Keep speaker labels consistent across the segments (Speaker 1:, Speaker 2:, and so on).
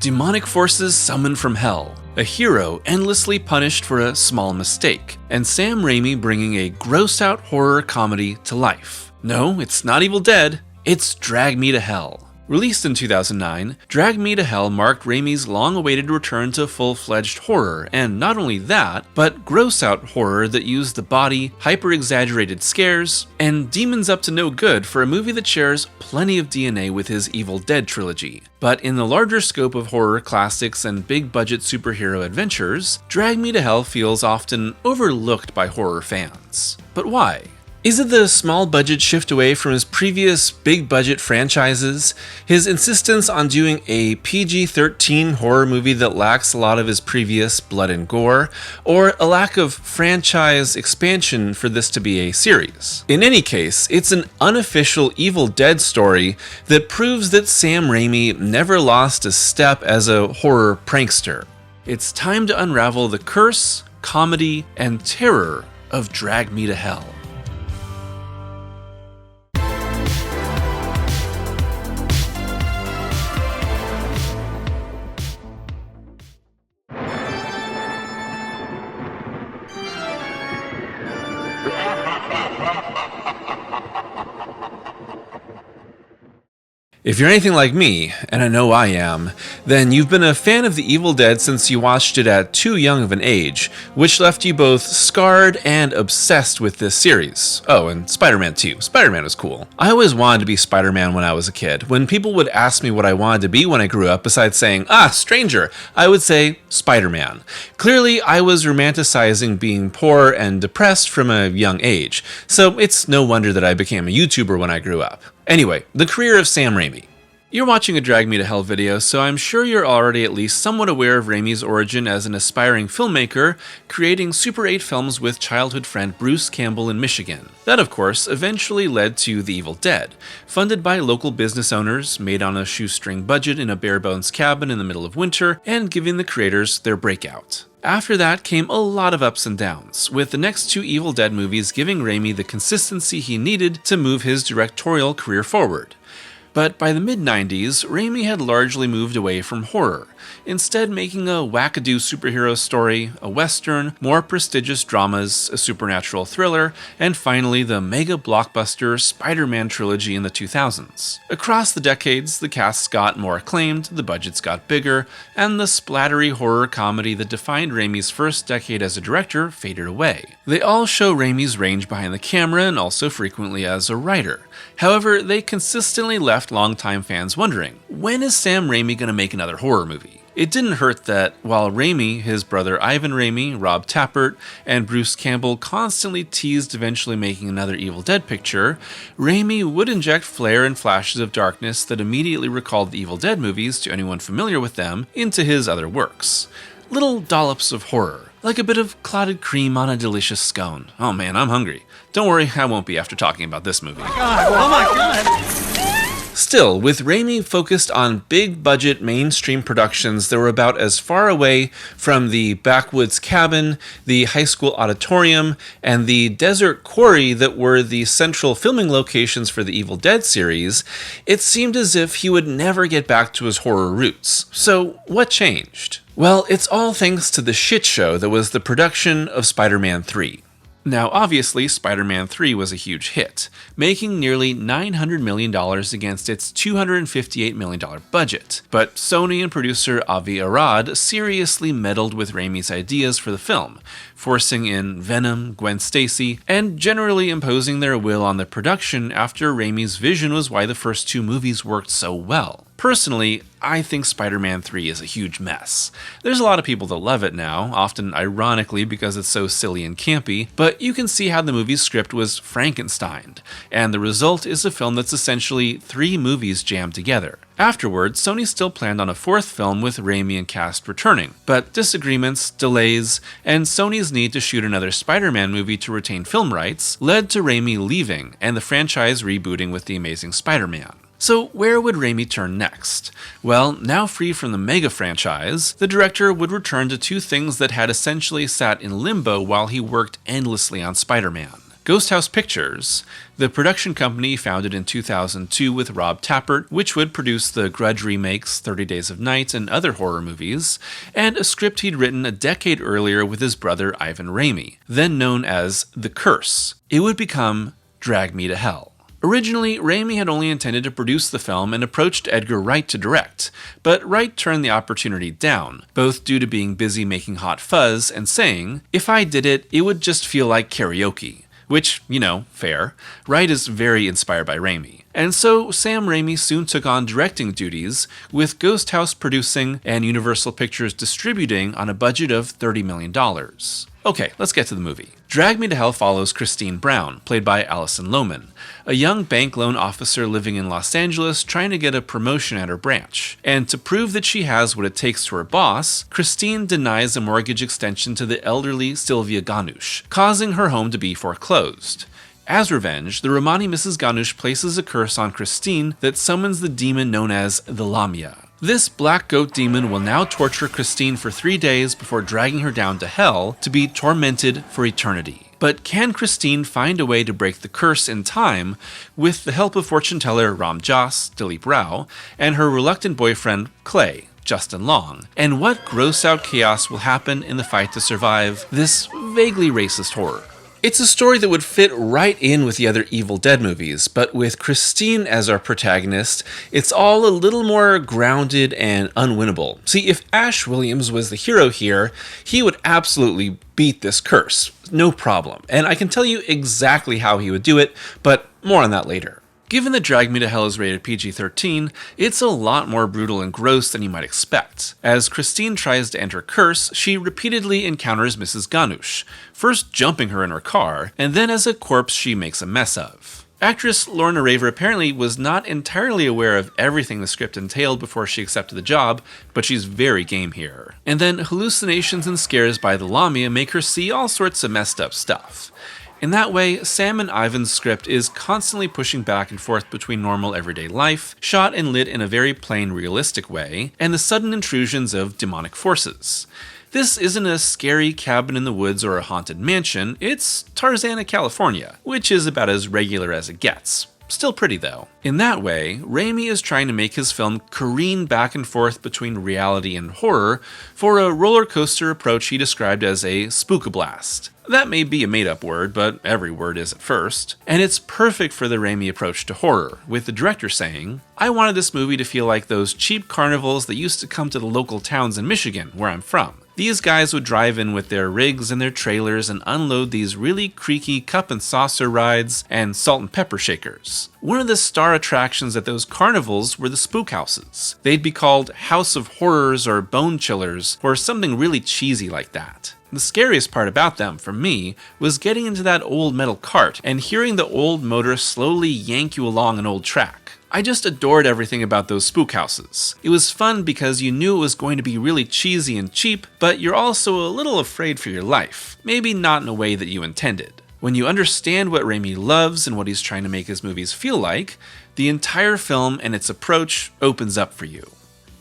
Speaker 1: demonic forces summoned from hell, a hero endlessly punished for a small mistake, and Sam Raimi bringing a gross-out horror comedy to life. No, it's not Evil Dead, it's Drag Me to Hell. Released in 2009, Drag Me to Hell marked Raimi's long-awaited return to full-fledged horror, and not only that, but gross-out horror that used the body, hyper-exaggerated scares, and demons up to no good for a movie that shares plenty of DNA with his Evil Dead trilogy. But in the larger scope of horror classics and big-budget superhero adventures, Drag Me to Hell feels often overlooked by horror fans. But why? Is it the small budget shift away from his previous big budget franchises, his insistence on doing a PG-13 horror movie that lacks a lot of his previous blood and gore, or a lack of franchise expansion for this to be a series? In any case, it's an unofficial Evil Dead story that proves that Sam Raimi never lost a step as a horror prankster. It's time to unravel the curse, comedy, and terror of Drag Me to Hell. If you're anything like me, and I know I am, then you've been a fan of The Evil Dead since you watched it at too young of an age, which left you both scarred and obsessed with this series. Oh, and Spider-Man too. Spider-Man was cool. I always wanted to be Spider-Man when I was a kid. When people would ask me what I wanted to be when I grew up, besides saying, stranger, I would say Spider-Man. Clearly, I was romanticizing being poor and depressed from a young age, so it's no wonder that I became a YouTuber when I grew up. Anyway, the career of Sam Raimi. You're watching a Drag Me to Hell video, so I'm sure you're already at least somewhat aware of Raimi's origin as an aspiring filmmaker, creating Super 8 films with childhood friend Bruce Campbell in Michigan. That, of course, eventually led to The Evil Dead, funded by local business owners, made on a shoestring budget in a bare-bones cabin in the middle of winter, and giving the creators their breakout. After that came a lot of ups and downs, with the next two Evil Dead movies giving Raimi the consistency he needed to move his directorial career forward. But by the mid-90s, Raimi had largely moved away from horror, instead making a wackadoo superhero story, a western, more prestigious dramas, a supernatural thriller, and finally the mega blockbuster Spider-Man trilogy in the 2000s. Across the decades, the casts got more acclaimed, the budgets got bigger, and the splattery horror comedy that defined Raimi's first decade as a director faded away. They all show Raimi's range behind the camera and also frequently as a writer. However, they consistently left longtime fans wondering, when is Sam Raimi going to make another horror movie? It didn't hurt that while Raimi, his brother Ivan Raimi, Rob Tappert, and Bruce Campbell constantly teased eventually making another Evil Dead picture, Raimi would inject flair and flashes of darkness that immediately recalled the Evil Dead movies to anyone familiar with them into his other works. Little dollops of horror, like a bit of clotted cream on a delicious scone. Oh man, I'm hungry. Don't worry, I won't be after talking about this movie.
Speaker 2: Oh my god!
Speaker 1: Still, with Raimi focused on big-budget mainstream productions that were about as far away from the backwoods cabin, the high school auditorium, and the desert quarry that were the central filming locations for the Evil Dead series, it seemed as if he would never get back to his horror roots. So, what changed? Well, it's all thanks to the shit show that was the production of Spider-Man 3. Now, obviously, Spider-Man 3 was a huge hit, making nearly $900 million against its $258 million budget. But Sony and producer Avi Arad seriously meddled with Raimi's ideas for the film, forcing in Venom, Gwen Stacy, and generally imposing their will on the production after Raimi's vision was why the first two movies worked so well. Personally, I think Spider-Man 3 is a huge mess. There's a lot of people that love it now, often ironically because it's so silly and campy, but you can see how the movie's script was Frankensteined, and the result is a film that's essentially 3 movies jammed together. Afterwards, Sony still planned on a 4th film with Raimi and cast returning, but disagreements, delays, and Sony's need to shoot another Spider-Man movie to retain film rights led to Raimi leaving and the franchise rebooting with The Amazing Spider-Man. So where would Raimi turn next? Well, now free from the mega franchise, the director would return to 2 things that had essentially sat in limbo while he worked endlessly on Spider-Man. Ghost House Pictures, the production company founded in 2002 with Rob Tappert, which would produce the Grudge remakes, 30 Days of Night, and other horror movies, and a script he'd written a decade earlier with his brother Ivan Raimi, then known as The Curse. It would become Drag Me to Hell. Originally, Raimi had only intended to produce the film and approached Edgar Wright to direct, but Wright turned the opportunity down, both due to being busy making Hot Fuzz and saying, "If I did it, it would just feel like karaoke." Which, fair. Wright is very inspired by Raimi. And so Sam Raimi soon took on directing duties, with Ghost House producing and Universal Pictures distributing on a budget of $30 million. Okay, let's get to the movie. Drag Me to Hell follows Christine Brown, played by Alison Lohman, a young bank loan officer living in Los Angeles trying to get a promotion at her branch. And to prove that she has what it takes to her boss, Christine denies a mortgage extension to the elderly Sylvia Ganush, causing her home to be foreclosed. As revenge, the Romani Mrs. Ganush places a curse on Christine that summons the demon known as the Lamia. This black goat demon will now torture Christine for 3 days before dragging her down to hell to be tormented for eternity. But can Christine find a way to break the curse in time with the help of fortune teller Ram Dass, Dilip Rao, and her reluctant boyfriend Clay, Justin Long? And what gross-out chaos will happen in the fight to survive this vaguely racist horror? It's a story that would fit right in with the other Evil Dead movies, but with Christine as our protagonist, it's all a little more grounded and unwinnable. See, if Ash Williams was the hero here, he would absolutely beat this curse, no problem. And I can tell you exactly how he would do it, but more on that later. Given that Drag Me to Hell is rated PG-13, it's a lot more brutal and gross than you might expect. As Christine tries to end her curse, she repeatedly encounters Mrs. Ganush, first jumping her in her car, and then as a corpse she makes a mess of. Actress Lorna Raver apparently was not entirely aware of everything the script entailed before she accepted the job, but she's very game here. And then hallucinations and scares by the Lamia make her see all sorts of messed up stuff. In that way, Sam and Ivan's script is constantly pushing back and forth between normal everyday life, shot and lit in a very plain, realistic way, and the sudden intrusions of demonic forces. This isn't a scary cabin in the woods or a haunted mansion, it's Tarzana, California, which is about as regular as it gets. Still pretty though. In that way, Raimi is trying to make his film careen back and forth between reality and horror for a roller coaster approach he described as a spook-a-blast. That may be a made-up word, but every word is at first. And it's perfect for the Raimi approach to horror, with the director saying, "I wanted this movie to feel like those cheap carnivals that used to come to the local towns in Michigan, where I'm from. These guys would drive in with their rigs and their trailers and unload these really creaky cup and saucer rides and salt and pepper shakers. One of the star attractions at those carnivals were the spook houses. They'd be called House of Horrors or Bone Chillers or something really cheesy like that. The scariest part about them, for me, was getting into that old metal cart and hearing the old motor slowly yank you along an old track. I just adored everything about those spook houses. It was fun because you knew it was going to be really cheesy and cheap, but you're also a little afraid for your life. Maybe not in a way that you intended. When you understand what Raimi loves and what he's trying to make his movies feel like, the entire film and its approach opens up for you."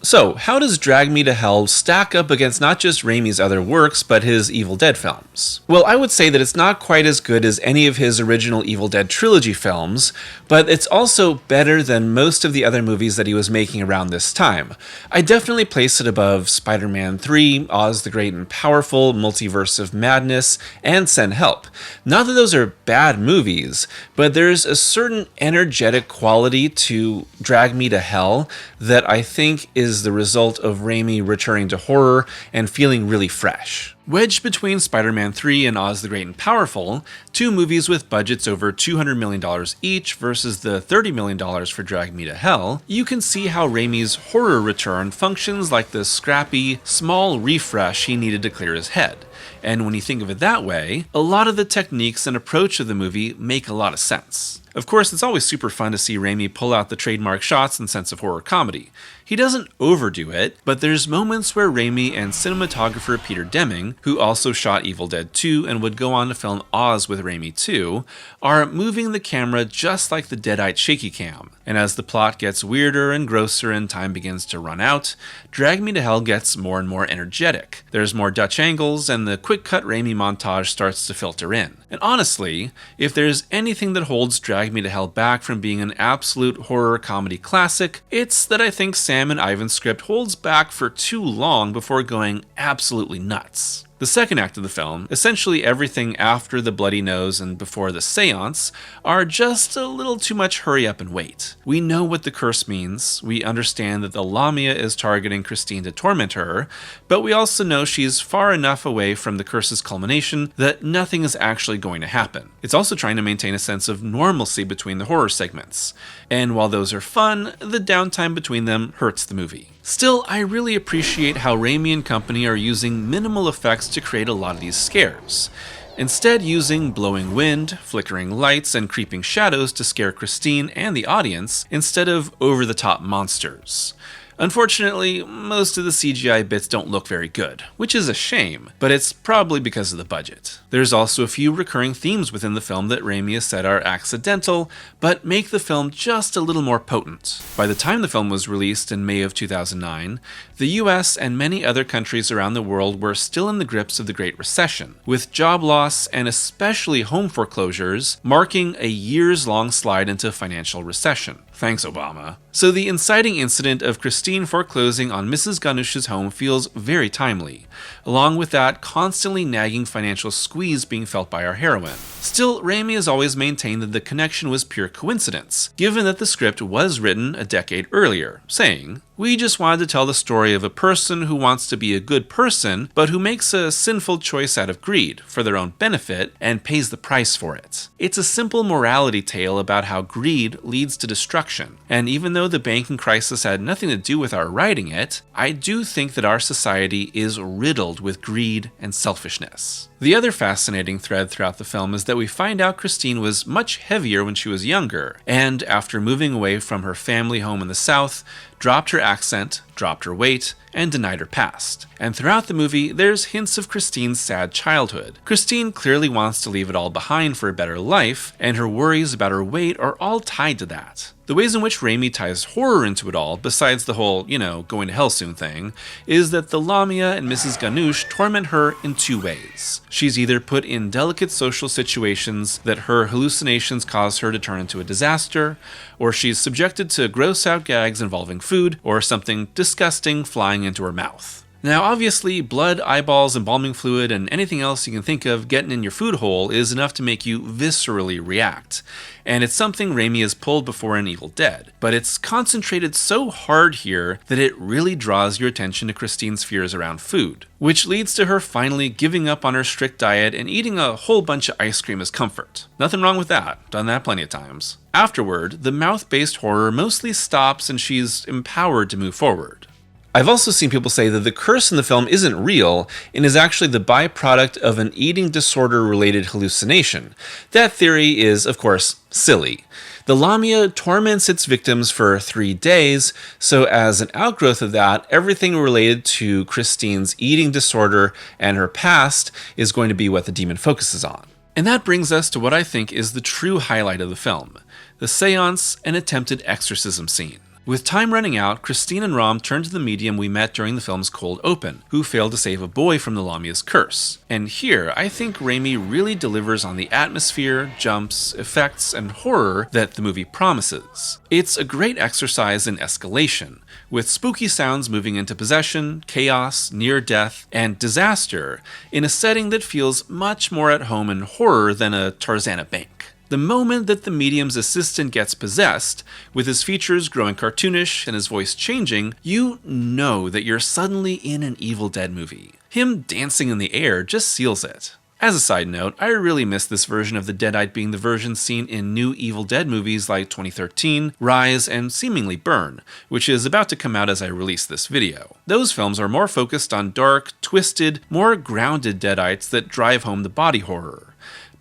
Speaker 1: So, how does Drag Me to Hell stack up against not just Raimi's other works, but his Evil Dead films? Well, I would say that it's not quite as good as any of his original Evil Dead trilogy films, but it's also better than most of the other movies that he was making around this time. I definitely place it above Spider-Man 3, Oz the Great and Powerful, Multiverse of Madness, and Send Help. Not that those are bad movies, but there's a certain energetic quality to Drag Me to Hell that I think is the result of Raimi returning to horror and feeling really fresh. Wedged between Spider-Man 3 and Oz the Great and Powerful, two movies with budgets over $200 million each versus the $30 million for Drag Me to Hell, you can see how Raimi's horror return functions like the scrappy, small refresh he needed to clear his head. And when you think of it that way, a lot of the techniques and approach of the movie make a lot of sense. Of course, it's always super fun to see Raimi pull out the trademark shots and sense of horror comedy. He doesn't overdo it, but there's moments where Raimi and cinematographer Peter Deming Weinstein, who also shot Evil Dead 2 and would go on to film Oz with Raimi too, are moving the camera just like the Deadite shaky cam. And as the plot gets weirder and grosser and time begins to run out, Drag Me to Hell gets more and more energetic. There's more Dutch angles, and the quick-cut Raimi montage starts to filter in. And honestly, if there's anything that holds Drag Me to Hell back from being an absolute horror comedy classic, it's that I think Sam and Ivan's script holds back for too long before going absolutely nuts. The second act of the film, essentially everything after the bloody nose and before the seance, are just a little too much hurry up and wait. We know what the curse means, we understand that the Lamia is targeting Christine to torment her, but we also know she's far enough away from the curse's culmination that nothing is actually going to happen. It's also trying to maintain a sense of normalcy between the horror segments, and while those are fun, the downtime between them hurts the movie. Still, I really appreciate how Raimi and company are using minimal effects to create a lot of these scares, instead using blowing wind, flickering lights, and creeping shadows to scare Christine and the audience instead of over-the-top monsters. Unfortunately, most of the CGI bits don't look very good, which is a shame, but it's probably because of the budget. There's also a few recurring themes within the film that Raimi has said are accidental, but make the film just a little more potent. By the time the film was released in May of 2009, the US and many other countries around the world were still in the grips of the Great Recession, with job loss and especially home foreclosures marking a years-long slide into financial recession. Thanks, Obama. So the inciting incident of Christine foreclosing on Mrs. Ganush's home feels very timely, along with that constantly nagging financial squeeze being felt by our heroine. Still, Raimi has always maintained that the connection was pure coincidence, given that the script was written a decade earlier, saying, "We just wanted to tell the story of a person who wants to be a good person, but who makes a sinful choice out of greed, for their own benefit, and pays the price for it." It's a simple morality tale about how greed leads to destruction, and even though the banking crisis had nothing to do with our writing it, I do think that our society is riddled with greed and selfishness. The other fascinating thread throughout the film is that we find out Christine was much heavier when she was younger, and after moving away from her family home in the South, dropped her accent, dropped her weight, and denied her past. And throughout the movie, there's hints of Christine's sad childhood. Christine clearly wants to leave it all behind for a better life, and her worries about her weight are all tied to that. The ways in which Raimi ties horror into it all, besides the whole, going to hell soon thing, is that the Lamia and Mrs. Ganush torment her in two ways. She's either put in delicate social situations that her hallucinations cause her to turn into a disaster, or she's subjected to gross out gags involving food, or something disgusting flying into her mouth. Now obviously, blood, eyeballs, embalming fluid, and anything else you can think of getting in your food hole is enough to make you viscerally react. And it's something Raimi has pulled before in Evil Dead, but it's concentrated so hard here that it really draws your attention to Christine's fears around food, which leads to her finally giving up on her strict diet and eating a whole bunch of ice cream as comfort. Nothing wrong with that, done that plenty of times. Afterward, the mouth-based horror mostly stops and she's empowered to move forward. I've also seen people say that the curse in the film isn't real and is actually the byproduct of an eating disorder-related hallucination. That theory is, of course, silly. The Lamia torments its victims for 3 days, so as an outgrowth of that, everything related to Christine's eating disorder and her past is going to be what the demon focuses on. And that brings us to what I think is the true highlight of the film, the seance and attempted exorcism scene. With time running out, Christine and Rom turn to the medium we met during the film's cold open, who failed to save a boy from the Lamia's curse. And here, I think Raimi really delivers on the atmosphere, jumps, effects, and horror that the movie promises. It's a great exercise in escalation, with spooky sounds moving into possession, chaos, near death, and disaster in a setting that feels much more at home in horror than a Tarzana bank. The moment that the medium's assistant gets possessed, with his features growing cartoonish and his voice changing, you know that you're suddenly in an Evil Dead movie. Him dancing in the air just seals it. As a side note, I really miss this version of the Deadite being the version seen in new Evil Dead movies like 2013, Rise, and seemingly Burn, which is about to come out as I release this video. Those films are more focused on dark, twisted, more grounded Deadites that drive home the body horror.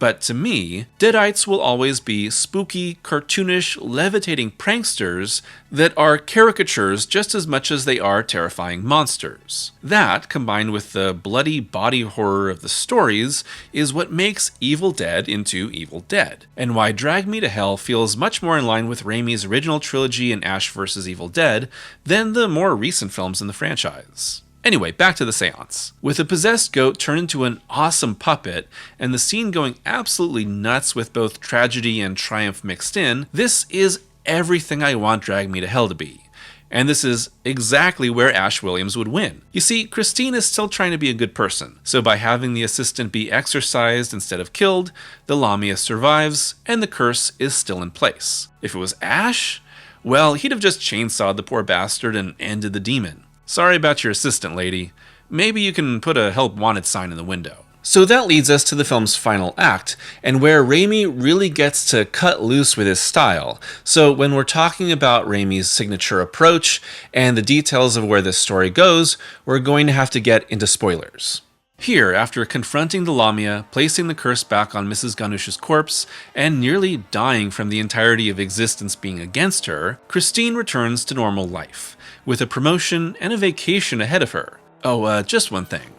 Speaker 1: But to me, Deadites will always be spooky, cartoonish, levitating pranksters that are caricatures just as much as they are terrifying monsters. That, combined with the bloody body horror of the stories, is what makes Evil Dead into Evil Dead, and why Drag Me to Hell feels much more in line with Raimi's original trilogy and Ash vs. Evil Dead than the more recent films in the franchise. Anyway, back to the seance. With a possessed goat turned into an awesome puppet, and the scene going absolutely nuts with both tragedy and triumph mixed in, this is everything I want Drag Me to Hell to be. And this is exactly where Ash Williams would win. You see, Christine is still trying to be a good person, so by having the assistant be exorcised instead of killed, the Lamia survives, and the curse is still in place. If it was Ash, well, he'd have just chainsawed the poor bastard and ended the demon. Sorry about your assistant, lady. Maybe you can put a help wanted sign in the window. So that leads us to the film's final act, and where Raimi really gets to cut loose with his style. So when we're talking about Raimi's signature approach and the details of where this story goes, we're going to have to get into spoilers. Here, after confronting the Lamia, placing the curse back on Mrs. Ganush's corpse, and nearly dying from the entirety of existence being against her, Christine returns to normal life, with a promotion and a vacation ahead of her. Oh, just one thing.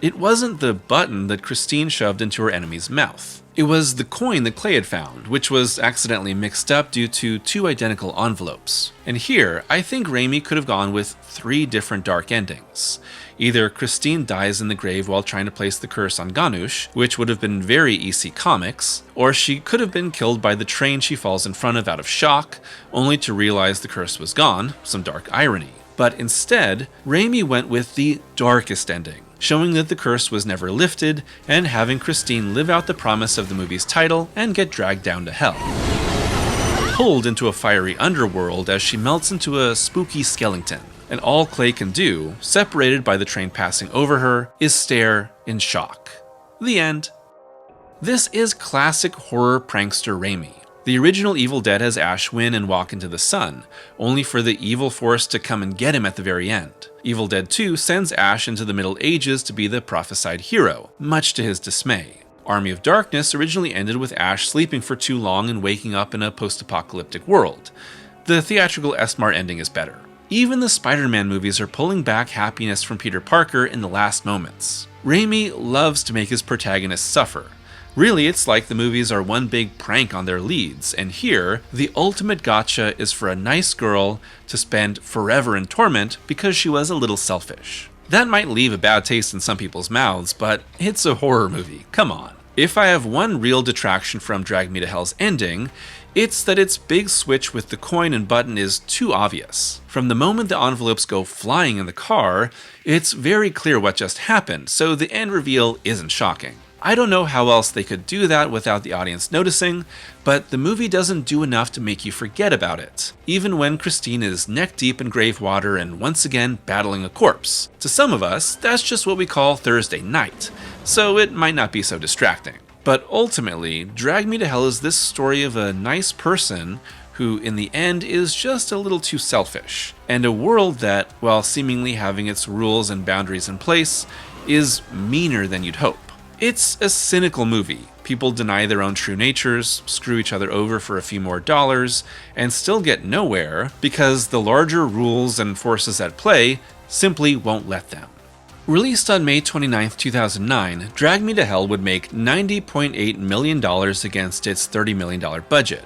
Speaker 1: It wasn't the button that Christine shoved into her enemy's mouth. It was the coin that Clay had found, which was accidentally mixed up due to 2 identical envelopes. And here, I think Raimi could have gone with 3 different dark endings. Either Christine dies in the grave while trying to place the curse on Ganush, which would have been very EC Comics, or she could have been killed by the train she falls in front of out of shock, only to realize the curse was gone, some dark irony. But instead, Raimi went with the darkest ending, showing that the curse was never lifted, and having Christine live out the promise of the movie's title and get dragged down to hell. Pulled into a fiery underworld as she melts into a spooky skeleton, and all Clay can do, separated by the train passing over her, is stare in shock. The end. This is classic horror prankster Raimi. The original Evil Dead has Ash win and walk into the sun, only for the evil force to come and get him at the very end. Evil Dead 2 sends Ash into the Middle Ages to be the prophesied hero, much to his dismay. Army of Darkness originally ended with Ash sleeping for too long and waking up in a post-apocalyptic world. The theatrical SMART ending is better. Even the Spider-Man movies are pulling back happiness from Peter Parker in the last moments. Raimi loves to make his protagonists suffer. Really, it's like the movies are one big prank on their leads, and here, the ultimate gotcha is for a nice girl to spend forever in torment because she was a little selfish. That might leave a bad taste in some people's mouths, but it's a horror movie, come on. If I have one real detraction from Drag Me to Hell's ending, it's that its big switch with the coin and button is too obvious. From the moment the envelopes go flying in the car, it's very clear what just happened, so the end reveal isn't shocking. I don't know how else they could do that without the audience noticing, but the movie doesn't do enough to make you forget about it, even when Christine is neck deep in grave water and once again battling a corpse. To some of us, that's just what we call Thursday night, so it might not be so distracting. But ultimately, Drag Me to Hell is this story of a nice person who in the end is just a little too selfish, and a world that, while seemingly having its rules and boundaries in place, is meaner than you'd hope. It's a cynical movie. People deny their own true natures, screw each other over for a few more dollars, and still get nowhere because the larger rules and forces at play simply won't let them. Released on May 29, 2009, Drag Me to Hell would make $90.8 million against its $30 million budget.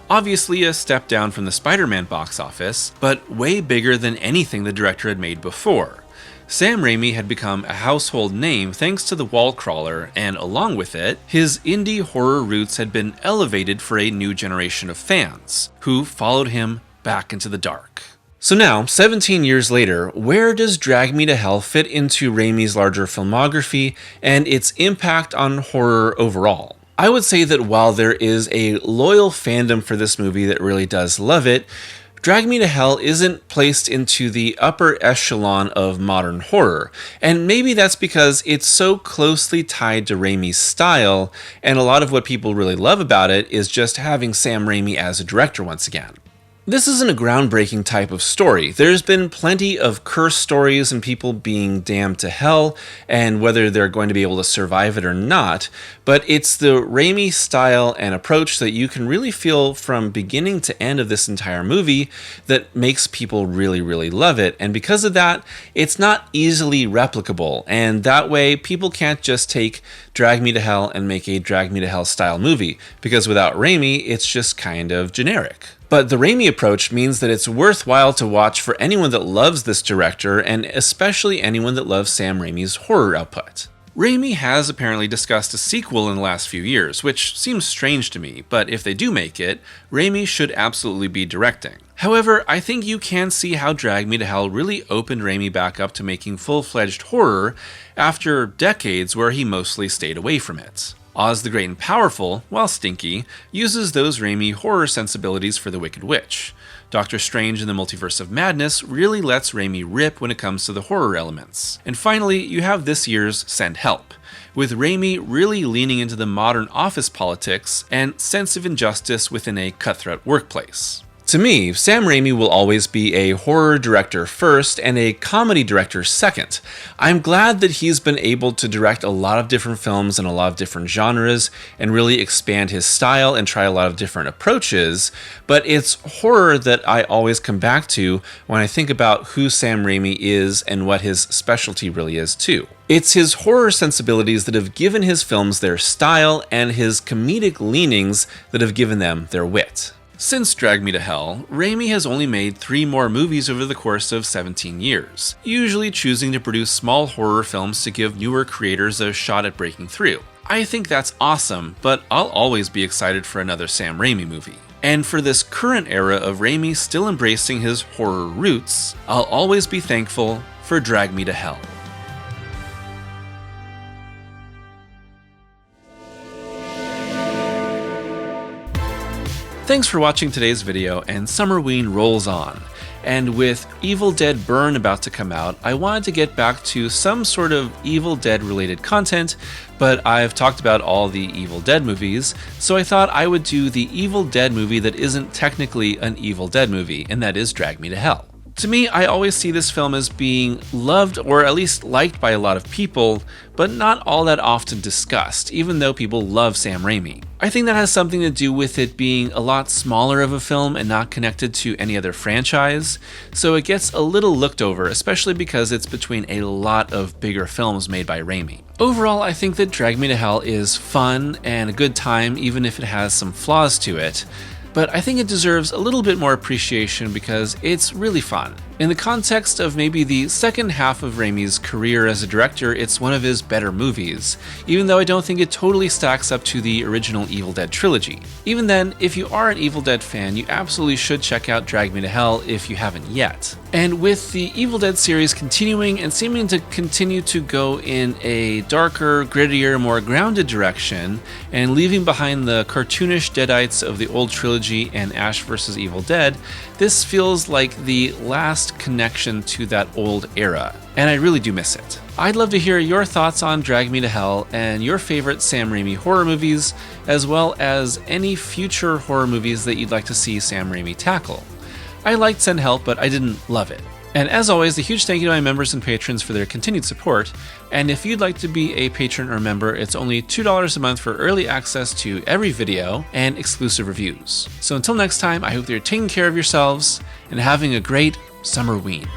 Speaker 1: Obviously a step down from the Spider-Man box office, but way bigger than anything the director had made before. Sam Raimi had become a household name thanks to The Wall Crawler, and along with it, his indie horror roots had been elevated for a new generation of fans, who followed him back into the dark. So now, 17 years later, where does Drag Me to Hell fit into Raimi's larger filmography and its impact on horror overall? I would say that while there is a loyal fandom for this movie that really does love it, Drag Me to Hell isn't placed into the upper echelon of modern horror, and maybe that's because it's so closely tied to Raimi's style, and a lot of what people really love about it is just having Sam Raimi as a director once again. This isn't a groundbreaking type of story. There's been plenty of curse stories and people being damned to hell, and whether they're going to be able to survive it or not, but it's the Raimi style and approach that you can really feel from beginning to end of this entire movie that makes people really, really love it, and because of that, it's not easily replicable, and that way people can't just take Drag Me to Hell and make a Drag Me to Hell style movie, because without Raimi, it's just kind of generic. But the Raimi approach means that it's worthwhile to watch for anyone that loves this director, and especially anyone that loves Sam Raimi's horror output. Raimi has apparently discussed a sequel in the last few years, which seems strange to me, but if they do make it, Raimi should absolutely be directing. However, I think you can see how Drag Me to Hell really opened Raimi back up to making full-fledged horror after decades where he mostly stayed away from it. Oz the Great and Powerful, while stinky, uses those Raimi horror sensibilities for The Wicked Witch. Doctor Strange in the Multiverse of Madness really lets Raimi rip when it comes to the horror elements. And finally, you have this year's Send Help, with Raimi really leaning into the modern office politics and sense of injustice within a cutthroat workplace. To me, Sam Raimi will always be a horror director first and a comedy director second. I'm glad that he's been able to direct a lot of different films and a lot of different genres and really expand his style and try a lot of different approaches, but it's horror that I always come back to when I think about who Sam Raimi is and what his specialty really is too. It's his horror sensibilities that have given his films their style and his comedic leanings that have given them their wit. Since Drag Me to Hell, Raimi has only made 3 more movies over the course of 17 years, usually choosing to produce small horror films to give newer creators a shot at breaking through. I think that's awesome, but I'll always be excited for another Sam Raimi movie. And for this current era of Raimi still embracing his horror roots, I'll always be thankful for Drag Me to Hell. Thanks for watching today's video, and Summerween rolls on. And with Evil Dead Burn about to come out, I wanted to get back to some sort of Evil Dead related content, but I've talked about all the Evil Dead movies, so I thought I would do the Evil Dead movie that isn't technically an Evil Dead movie, and that is Drag Me to Hell. To me, I always see this film as being loved or at least liked by a lot of people, but not all that often discussed, even though people love Sam Raimi. I think that has something to do with it being a lot smaller of a film and not connected to any other franchise, so it gets a little looked over, especially because it's between a lot of bigger films made by Raimi. Overall, I think that Drag Me to Hell is fun and a good time, even if it has some flaws to it. But I think it deserves a little bit more appreciation because it's really fun. In the context of maybe the second half of Raimi's career as a director, it's one of his better movies, even though I don't think it totally stacks up to the original Evil Dead trilogy. Even then, if you are an Evil Dead fan, you absolutely should check out Drag Me to Hell if you haven't yet. And with the Evil Dead series continuing and seeming to continue to go in a darker, grittier, more grounded direction, and leaving behind the cartoonish deadites of the old trilogy and Ash vs. Evil Dead, this feels like the last connection to that old era, and I really do miss it. I'd love to hear your thoughts on Drag Me to Hell and your favorite Sam Raimi horror movies, as well as any future horror movies that you'd like to see Sam Raimi tackle. I liked Send Help, but I didn't love it. And as always, a huge thank you to my members and patrons for their continued support, and if you'd like to be a patron or member, it's only $2 a month for early access to every video and exclusive reviews. So until next time, I hope that you're taking care of yourselves and having a great Summerween.